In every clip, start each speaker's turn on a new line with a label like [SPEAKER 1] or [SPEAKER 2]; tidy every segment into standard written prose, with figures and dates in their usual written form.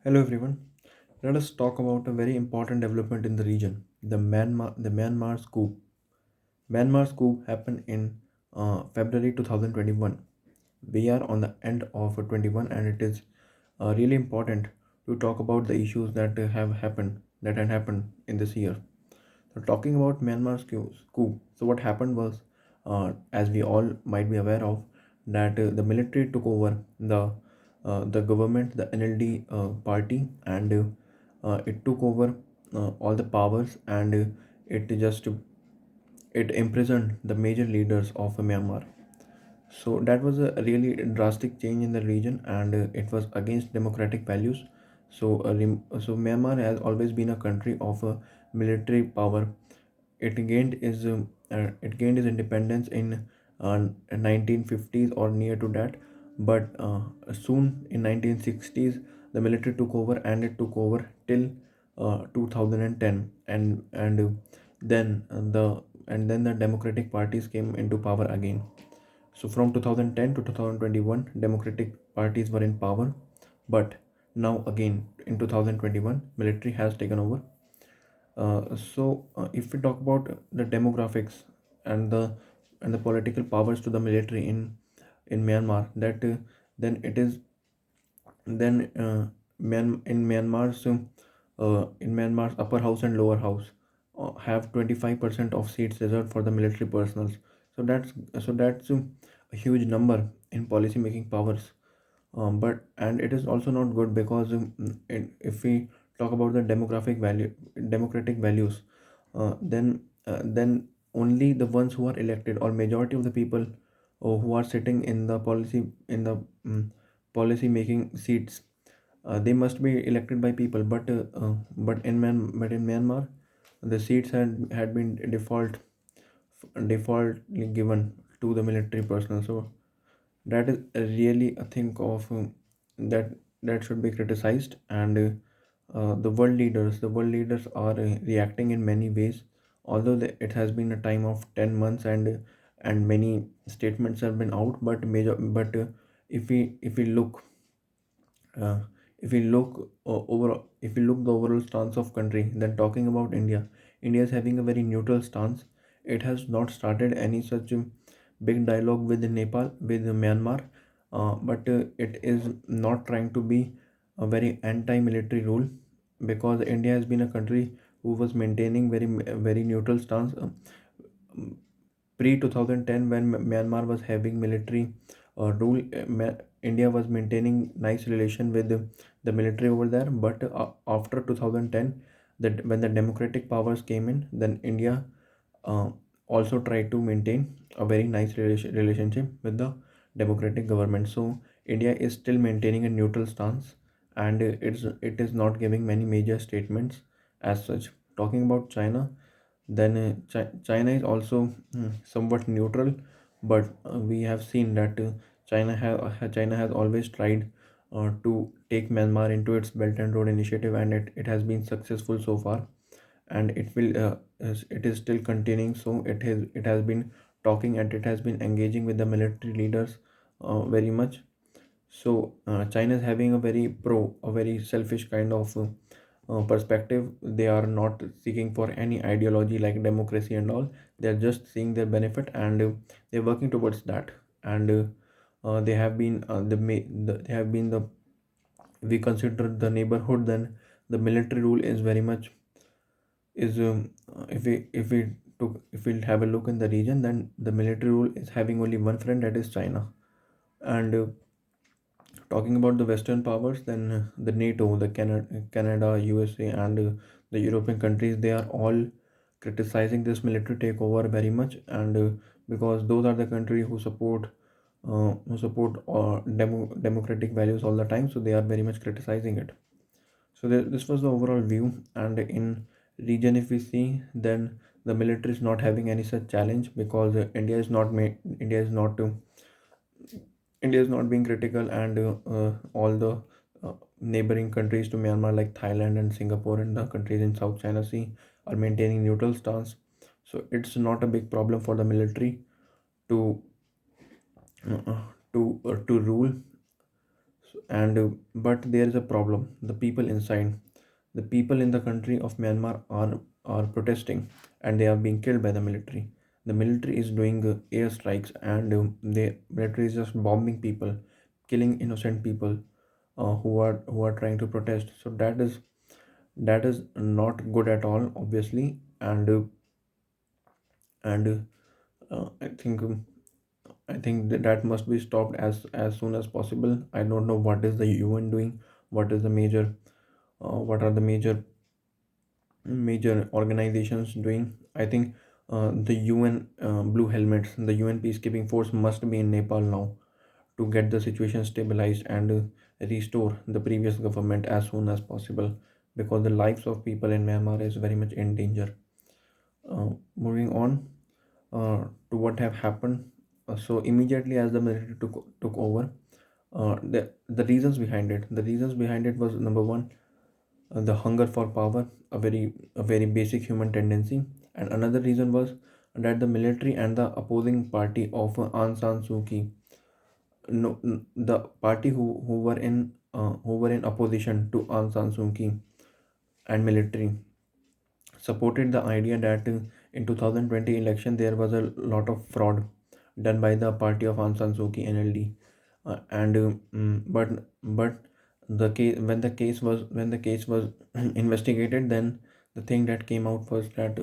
[SPEAKER 1] Hello everyone. Let us talk about a very important development in the region, the Myanmar's coup. Myanmar's coup happened in February 2021. We are on the end of 21 and it is really important to talk about the issues that had happened in this year. So talking about Myanmar's coup. So what happened was, as we all might be aware of, that the military took over the government, the NLD party, and it took over all the powers, and it just it imprisoned the major leaders of Myanmar. So that was a really drastic change in the region, and it was against democratic values. So Myanmar has always been a country of military power. It gained its independence in 1950s or near to that, but soon in 1960s the military took over, and it took over till 2010, and then the democratic parties came into power again. So from 2010 to 2021, democratic parties were in power, but now again in 2021, military has taken over. If we talk about the demographics and the political powers to the military in Myanmar, that then it is then in Myanmar's upper house and lower house have 25% of seats reserved for the military personals. So that's a huge number in policy making powers. But and it is also not good because if we talk about the democratic values, then only the ones who are elected, or majority of the people who are sitting in the policy making seats, they must be elected by people. But in Myanmar, the seats had been defaultly given to the military personnel. So that is really a thing of that that should be criticized. And the world leaders are reacting in many ways, although it has been a time of 10 months, and many statements have been out. But if we look uh, if we look the overall stance of country, then talking about India is having a very neutral stance. It has not started any such big dialogue with Nepal, with Myanmar, but it is not trying to be a very anti-military rule, because India has been a country who was maintaining very neutral stance pre 2010, when Myanmar was having military rule. India was maintaining nice relation with the military over there. But after 2010, that when the democratic powers came in, then India uh, also tried to maintain a very nice relationship with the democratic government. So India is still maintaining a neutral stance, and it is not giving many major statements as such. Talking about China, then China is also somewhat neutral, but we have seen that China has always tried to take Myanmar into its Belt and Road Initiative, and it has been successful so far, and it is still continuing. So it has been talking, and it has been engaging with the military leaders very much. So China is having a very selfish kind of perspective. They are not seeking for any ideology like democracy and all. They are just seeing their benefit, and they're working towards that. And they have been they have been the we consider the neighborhood. Then the military rule is very much is if we have a look in the region, then the military rule is having only one friend, that is China. And talking about the Western powers, then the NATO, the Canada, USA, and the European countries, they are all criticizing this military takeover very much. And because those are the countries who support democratic values all the time, so they are very much criticizing it. So this was the overall view. And in region, if we see, then the military is not having any such challenge, because India is not being critical, and all the neighboring countries to Myanmar, like Thailand and Singapore and the countries in South China Sea, are maintaining neutral stance. So it's not a big problem for the military to to rule. And but there is a problem. The people inside, the people in the country of Myanmar are protesting, and they are being killed by the military. The military is doing air strikes, and the military is just bombing people, killing innocent people who are trying to protest. So that is not good at all, obviously. And I think that must be stopped as soon as possible. I don't know what is the UN doing, what is the what are the major organizations doing. I think the UN blue helmets, the UN peacekeeping force must be in Nepal now to get the situation stabilized and restore the previous government as soon as possible, because the lives of people in Myanmar is very much in danger. Moving on to what have happened. So immediately as the military took over, the reasons behind it was, number one, the hunger for power, a very basic human tendency. And another reason was that the military and the opposing party of Aung San Suu Kyi, no, the party who were in opposition to Aung San Suu Kyi and military, supported the idea that in 2020 election there was a lot of fraud done by the party of Aung San Suu Kyi NLD. And but when the case was investigated, then the thing that came out was that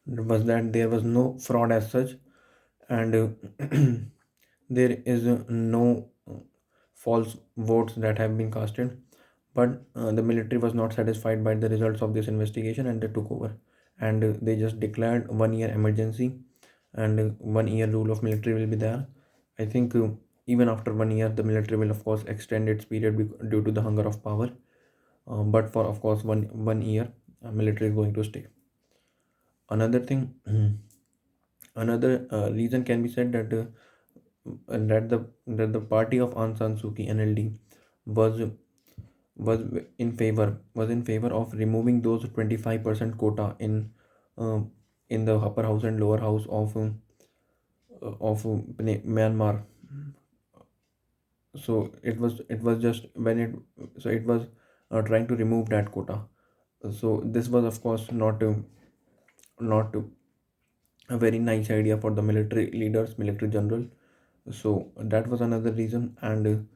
[SPEAKER 1] was that there was no fraud as such, and there is no false votes that have been casted. But the military was not satisfied by the results of this investigation, and they took over, and they just declared 1 year emergency, and 1 year rule of military will be there. I think even after 1 year, the military will of course extend its period due to the hunger of power. But for of course one year, military is going to stay. Another thing, another reason can be said that the party of Aung San Suu Kyi NLD was was in favor of removing those 25% quota uh, in the upper house and lower house of Myanmar. So it was just when it so it was trying to remove that quota. So this was of course not a very nice idea for the military leaders, military general. So that was another reason. And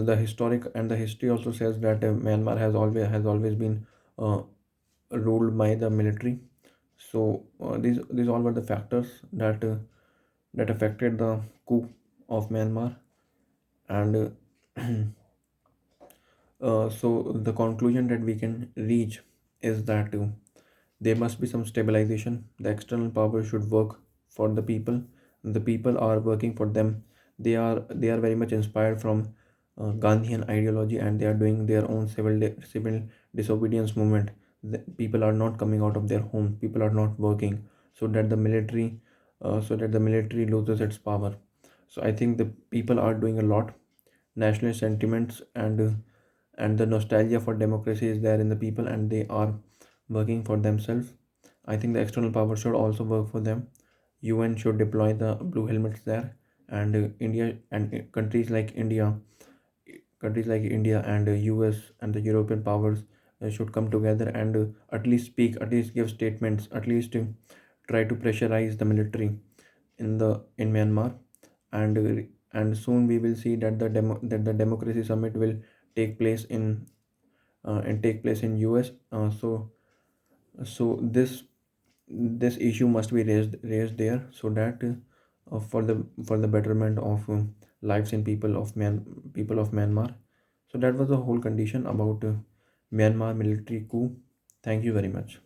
[SPEAKER 1] the history also says that Myanmar has always been uh, ruled by the military. So these all were the factors that affected the coup of Myanmar. And so the conclusion that we can reach is that there must be some stabilization. The external power should work for the people. The people are working for them. They are very much inspired from Gandhian ideology, and they are doing their own civil disobedience movement. The people are not coming out of their home. People are not working, so that the military loses its power. So I think the people are doing a lot. Nationalist sentiments and the nostalgia for democracy is there in the people, and they are working for themselves. I think the external power should also work for them. UN should deploy the blue helmets there, and India and countries like India and US and the European powers should come together and at least speak, at least give statements, at least try to pressurize the military in Myanmar. And soon we will see that the democracy summit will take place in US. So this issue must be raised there, so that for the betterment of lives in people of Myanmar. So that was the whole condition about Myanmar military coup. Thank you very much.